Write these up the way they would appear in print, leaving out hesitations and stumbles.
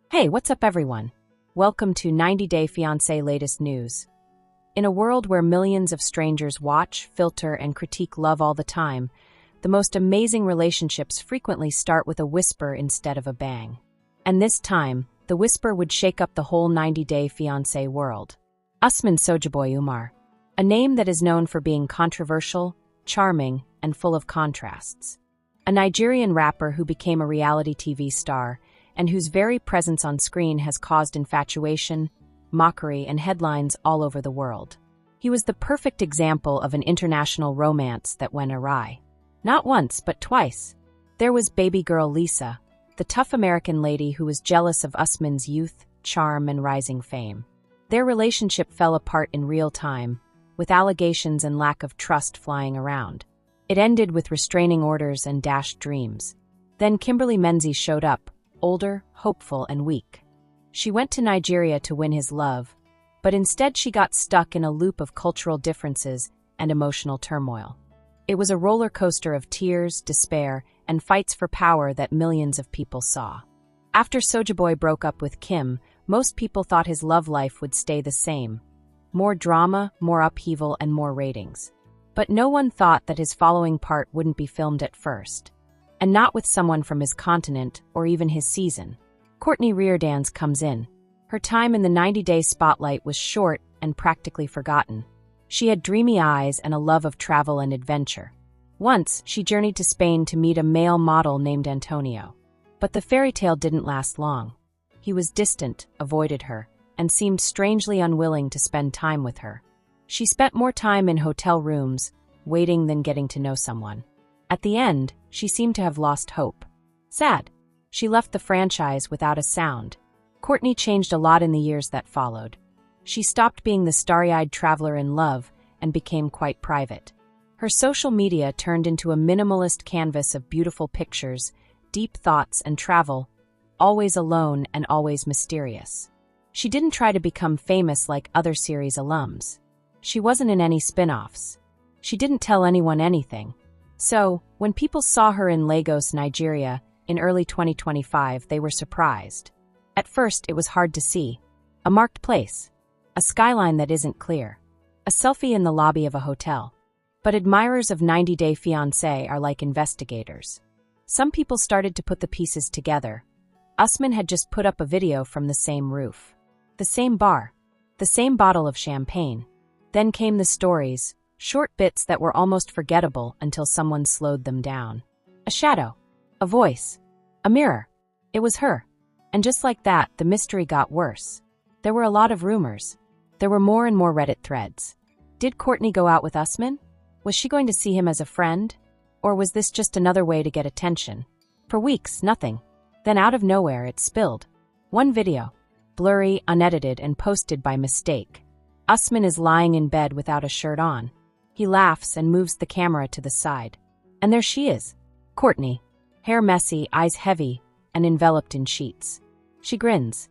Hey, what's up everyone? Welcome to 90 Day Fiancé latest news. In a world where millions of strangers watch, filter, and critique love all the time, the most amazing relationships frequently start with a whisper instead of a bang. And this time, the whisper would shake up the whole 90 Day Fiancé world. Usman Sojaboy Umar, a name that is known for being controversial, charming, and full of contrasts. A Nigerian rapper who became a reality TV star and whose very presence on screen has caused infatuation, mockery, and headlines all over the world. He was the perfect example of an international romance that went awry. Not once, but twice. There was baby girl Lisa, the tough American lady who was jealous of Usman's youth, charm, and rising fame. Their relationship fell apart in real time, with allegations and lack of trust flying around. It ended with restraining orders and dashed dreams. Then Kimberly Menzies showed up, older, hopeful, and weak. She went to Nigeria to win his love, but instead she got stuck in a loop of cultural differences and emotional turmoil. It was a roller coaster of tears, despair, and fights for power that millions of people saw. After Sojaboy broke up with Kim, most people thought his love life would stay the same. More drama, more upheaval, and more ratings. But no one thought that his following part wouldn't be filmed at first. And not with someone from his continent or even his season. Courtney Reardanz comes in. Her time in the 90-day spotlight was short and practically forgotten. She had dreamy eyes and a love of travel and adventure. Once, she journeyed to Spain to meet a male model named Antonio. But the fairy tale didn't last long. He was distant, avoided her, and seemed strangely unwilling to spend time with her. She spent more time in hotel rooms, waiting than getting to know someone. At the end, she seemed to have lost hope. Sad. She left the franchise without a sound. Courtney changed a lot in the years that followed. She stopped being the starry-eyed traveler in love and became quite private. Her social media turned into a minimalist canvas of beautiful pictures, deep thoughts, and travel, always alone and always mysterious. She didn't try to become famous like other series alums. She wasn't in any spin-offs. She didn't tell anyone anything. So, when people saw her in Lagos, Nigeria, in early 2025, they were surprised. At first, it was hard to see. A marked place. A skyline that isn't clear. A selfie in the lobby of a hotel. But admirers of 90 Day Fiancé are like investigators. Some people started to put the pieces together. Usman had just put up a video from the same roof. The same bar. The same bottle of champagne. Then came the stories. Short bits that were almost forgettable until someone slowed them down. A shadow. A voice. A mirror. It was her. And just like that, the mystery got worse. There were a lot of rumors. There were more and more Reddit threads. Did Courtney go out with Usman? Was she going to see him as a friend? Or was this just another way to get attention? For weeks, nothing. Then out of nowhere, it spilled. One video. Blurry, unedited, and posted by mistake. Usman is lying in bed without a shirt on. He laughs and moves the camera to the side. And there she is, Courtney, hair messy, eyes heavy, and enveloped in sheets. She grins.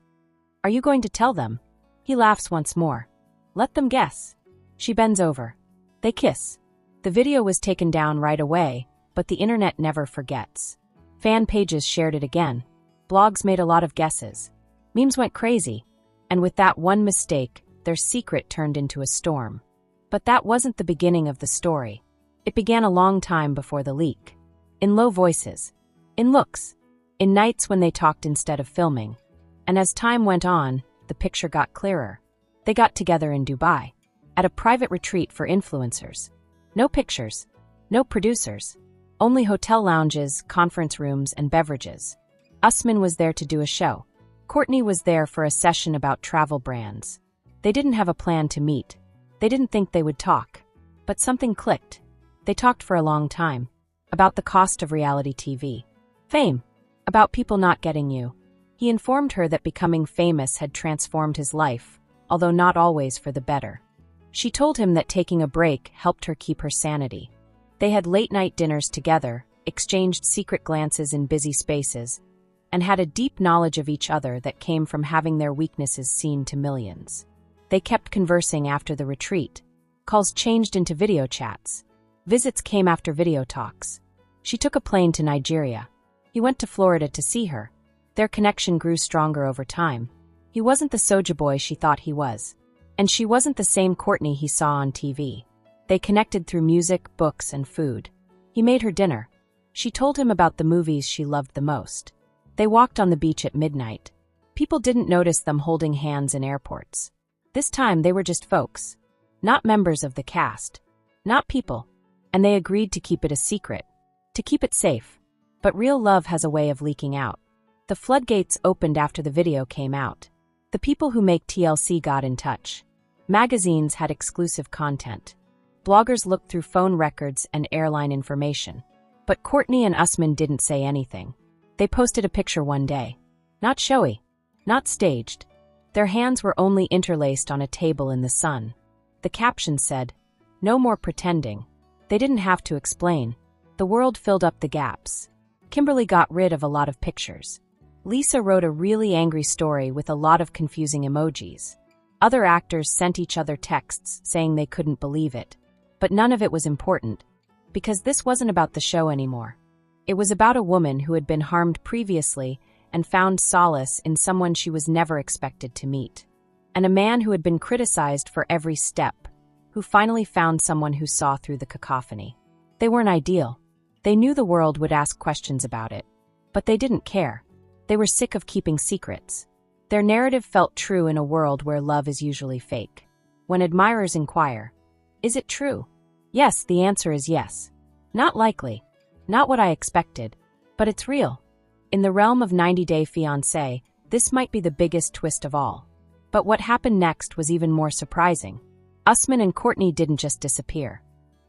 Are you going to tell them? He laughs once more. Let them guess. She bends over. They kiss. The video was taken down right away, but the internet never forgets. Fan pages shared it again. Blogs made a lot of guesses. Memes went crazy. And with that one mistake, their secret turned into a storm. But that wasn't the beginning of the story. It began a long time before the leak. In low voices. In looks. In nights when they talked instead of filming. And as time went on, the picture got clearer. They got together in Dubai. At a private retreat for influencers. No pictures. No producers. Only hotel lounges, conference rooms, and beverages. Usman was there to do a show. Courtney was there for a session about travel brands. They didn't have a plan to meet. They didn't think they would talk. But something clicked. They talked for a long time. About the cost of reality TV. Fame. About people not getting you. He informed her that becoming famous had transformed his life, although not always for the better. She told him that taking a break helped her keep her sanity. They had late-night dinners together, exchanged secret glances in busy spaces, and had a deep knowledge of each other that came from having their weaknesses seen to millions. They kept conversing after the retreat. Calls changed into video chats. Visits came after video talks. She took a plane to Nigeria. He went to Florida to see her. Their connection grew stronger over time. He wasn't the soja boy she thought he was. And she wasn't the same Courtney he saw on TV. They connected through music, books, and food. He made her dinner. She told him about the movies she loved the most. They walked on the beach at midnight. People didn't notice them holding hands in airports. This time they were just folks. Not members of the cast. Not people. And they agreed to keep it a secret. To keep it safe. But real love has a way of leaking out. The floodgates opened after the video came out. The people who make TLC got in touch. Magazines had exclusive content. Bloggers looked through phone records and airline information. But Courtney and Usman didn't say anything. They posted a picture one day. Not showy. Not staged. Their hands were only interlaced on a table in the sun. The caption said, "No more pretending." They didn't have to explain. The world filled up the gaps. Kimberly got rid of a lot of pictures. Lisa wrote a really angry story with a lot of confusing emojis. Other actors sent each other texts saying they couldn't believe it. But none of it was important, because this wasn't about the show anymore. It was about a woman who had been harmed previously and found solace in someone she was never expected to meet. And a man who had been criticized for every step, who finally found someone who saw through the cacophony. They weren't ideal. They knew the world would ask questions about it. But they didn't care. They were sick of keeping secrets. Their narrative felt true in a world where love is usually fake. When admirers inquire, "Is it true?" Yes, the answer is yes. Not likely. Not what I expected. But it's real. In the realm of 90 Day Fiancé, this might be the biggest twist of all. But what happened next was even more surprising. Usman and Courtney didn't just disappear.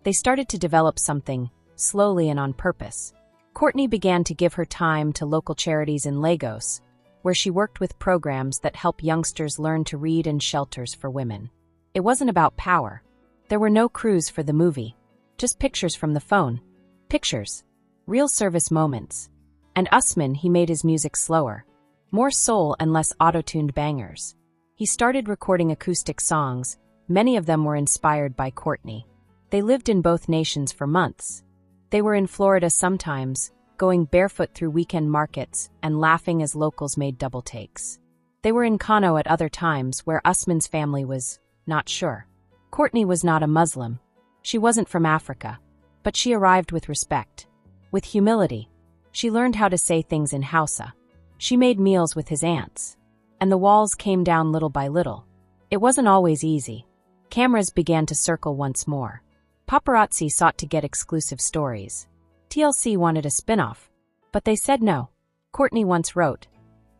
They started to develop something, slowly and on purpose. Courtney began to give her time to local charities in Lagos, where she worked with programs that help youngsters learn to read and shelters for women. It wasn't about power. There were no crews for the movie. Just pictures from the phone. Pictures. Real service moments. And Usman, he made his music slower. More soul and less auto-tuned bangers. He started recording acoustic songs. Many of them were inspired by Courtney. They lived in both nations for months. They were in Florida sometimes, going barefoot through weekend markets and laughing as locals made double takes. They were in Kano at other times where Usman's family was not sure. Courtney was not a Muslim. She wasn't from Africa. But she arrived with respect. With humility. She learned how to say things in Hausa. She made meals with his aunts. And the walls came down little by little. It wasn't always easy. Cameras began to circle once more. Paparazzi sought to get exclusive stories. TLC wanted a spin-off, but they said no. Courtney once wrote,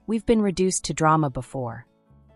"We've been reduced to drama before.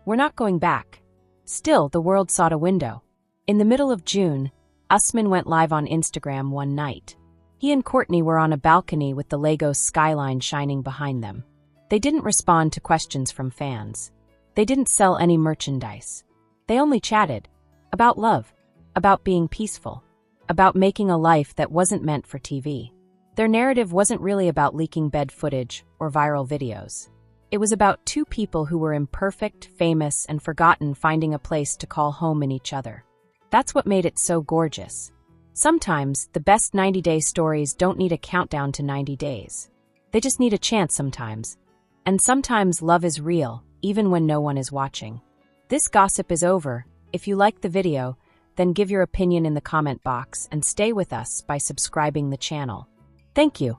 We're not going back." Still, the world sought a window. In the middle of June, Usman went live on Instagram one night. He and Courtney were on a balcony with the Lagos skyline shining behind them. They didn't respond to questions from fans. They didn't sell any merchandise. They only chatted. About love. About being peaceful. About making a life that wasn't meant for TV. Their narrative wasn't really about leaking bed footage or viral videos. It was about two people who were imperfect, famous, and forgotten finding a place to call home in each other. That's what made it so gorgeous. Sometimes, the best 90-day stories don't need a countdown to 90 days. They just need a chance sometimes. And sometimes love is real, even when no one is watching. This gossip is over. If you liked the video, then give your opinion in the comment box and stay with us by subscribing the channel. Thank you.